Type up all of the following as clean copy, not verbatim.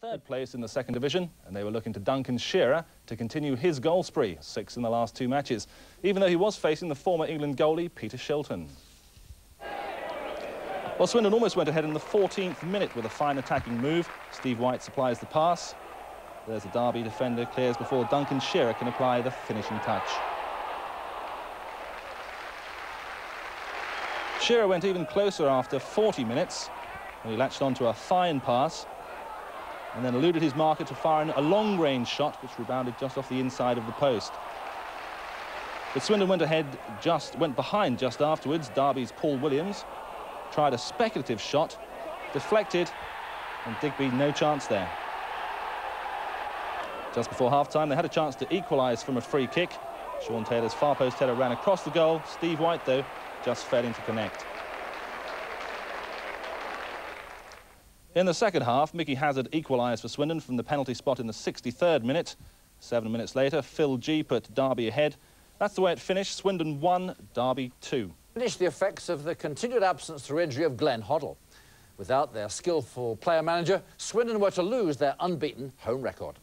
Third place in the second division, and they were looking to Duncan Shearer to continue his goal spree, 6 in the last 2 matches, even though he was facing the former England goalie Peter Shilton. Well, Swindon almost went ahead in the 14th minute with a fine attacking move. Steve White supplies the pass. There's a Derby defender, clears before Duncan Shearer can apply the finishing touch. Shearer went even closer after 40 minutes when he latched onto a fine pass and then eluded his marker to fire in a long-range shot which rebounded just off the inside of the post. But Swindon went behind just afterwards. Derby's Paul Williams tried a speculative shot, deflected, and Digby no chance there. Just before half-time, they had a chance to equalise from a free kick. Sean Taylor's far post header ran across the goal. Steve White, though, just failing to connect. In the second half, Mickey Hazard equalised for Swindon from the penalty spot in the 63rd minute. 7 minutes later, Phil G put Derby ahead. That's the way it finished. Swindon 1, Derby 2. Finish the effects of the continued absence through injury of Glenn Hoddle. Without their skillful player-manager, Swindon were to lose their unbeaten home record.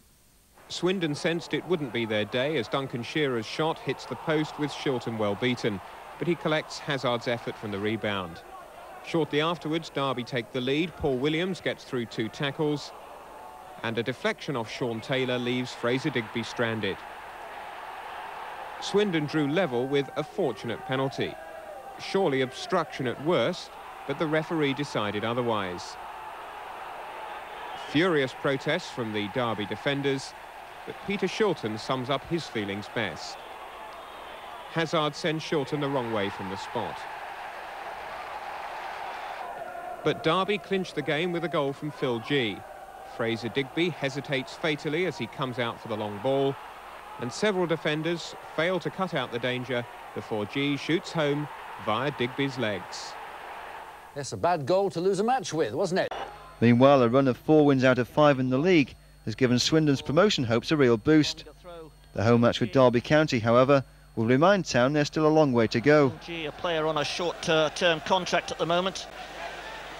Swindon sensed it wouldn't be their day as Duncan Shearer's shot hits the post with Shilton well beaten, but he collects Hazard's effort from the rebound. Shortly afterwards, Derby take the lead. Paul Williams gets through 2 tackles, and a deflection off Sean Taylor leaves Fraser Digby stranded. Swindon drew level with a fortunate penalty. Surely obstruction at worst, but the referee decided otherwise. Furious protests from the Derby defenders, but Peter Shilton sums up his feelings best. Hazard sends Shilton the wrong way from the spot. But Derby clinched the game with a goal from Phil G. Fraser Digby hesitates fatally as he comes out for the long ball, and several defenders fail to cut out the danger before G shoots home via Digby's legs. It's a bad goal to lose a match with, wasn't it? Meanwhile, a run of 4 wins out of 5 in the league has given Swindon's promotion hopes a real boost. The home match with Derby County, however, will remind Town there's still a long way to go. G, a player on a short-term contract at the moment.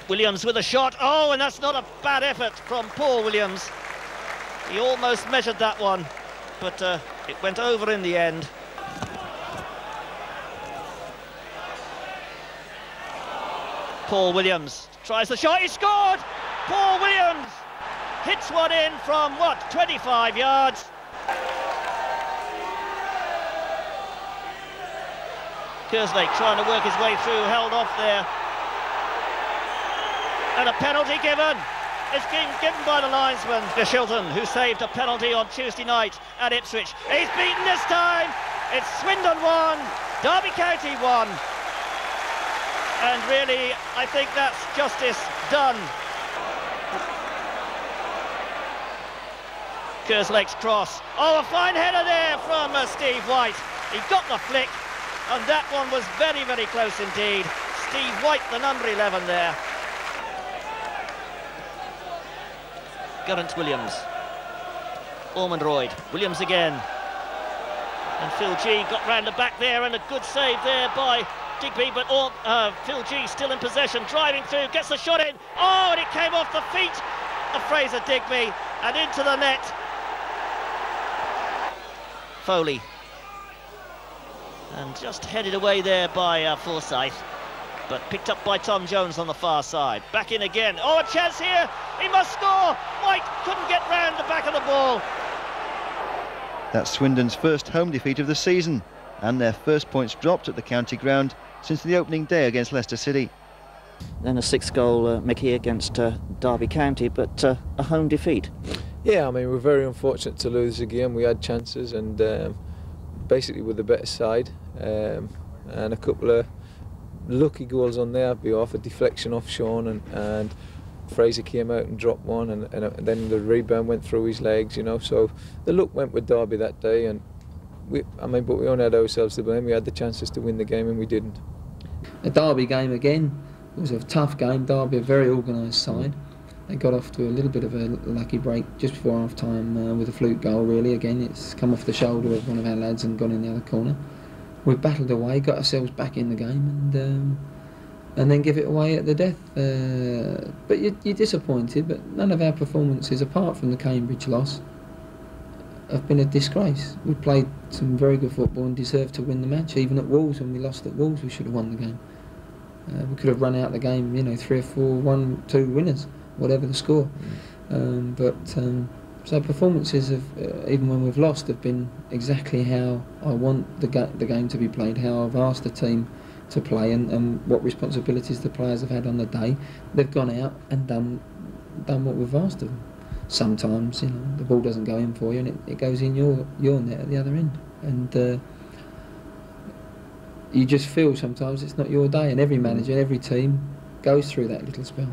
Williams with a shot. Oh, and that's not a bad effort from Paul Williams. He almost measured that one, but it went over in the end. Paul Williams tries the shot. He scored! Paul Williams hits one in from, what, 25 yards? Kerslake trying to work his way through, held off there. And a penalty given. It's being given by the linesman, Shilton, who saved a penalty on Tuesday night at Ipswich. He's beaten this time. It's Swindon 1, Derby County 1. And really, I think that's justice done. Kerslake's cross. Oh, a fine header there from Steve White. He got the flick, and that one was very, very close indeed. Steve White, the number 11 there. Geraint Williams. Ormond Royd. Williams again. And Phil G got round the back there, and a good save there by Digby, but Phil G still in possession, driving through, gets the shot in. Oh, and it came off the feet of Fraser Digby and into the net. Foley. And just headed away there by Forsyth, but picked up by Tom Jones on the far side. Back in again. Oh, a chance here. He must score. White couldn't get round the back of the ball. That's Swindon's first home defeat of the season, and their first points dropped at the county ground since the opening day against Leicester City. Then a 6th goal Mickey against Derby County, but a home defeat. Yeah, I mean, we're very unfortunate to lose again. We had chances and basically with the better side, and a couple of lucky goals on their behalf, a deflection off Sean, and Fraser came out and dropped one, and then the rebound went through his legs, you know, so the luck went with Derby that day, and but we only had ourselves to blame. We had the chances to win the game and we didn't. A Derby game again. It was a tough game. Derby, a very organised side. They got off to a little bit of a lucky break just before half-time with a fluke goal, really. Again, it's come off the shoulder of one of our lads and gone in the other corner. We've battled away, got ourselves back in the game, and and then give it away at the death. But you're disappointed, but none of our performances, apart from the Cambridge loss, have been a disgrace. We played some very good football and deserved to win the match. Even at Wolves, when we lost at Wolves, we should have won the game. We could have run out the game, you know, 3 or 4, 1-2 winners, whatever the score. So performances have, even when we've lost, have been exactly how I want the game to be played, how I've asked the team to play, and what responsibilities the players have had on the day. They've gone out and done what we've asked of them. Sometimes, you know, the ball doesn't go in for you, and it goes in your net at the other end, and you just feel sometimes it's not your day. And every manager, every team goes through that little spell.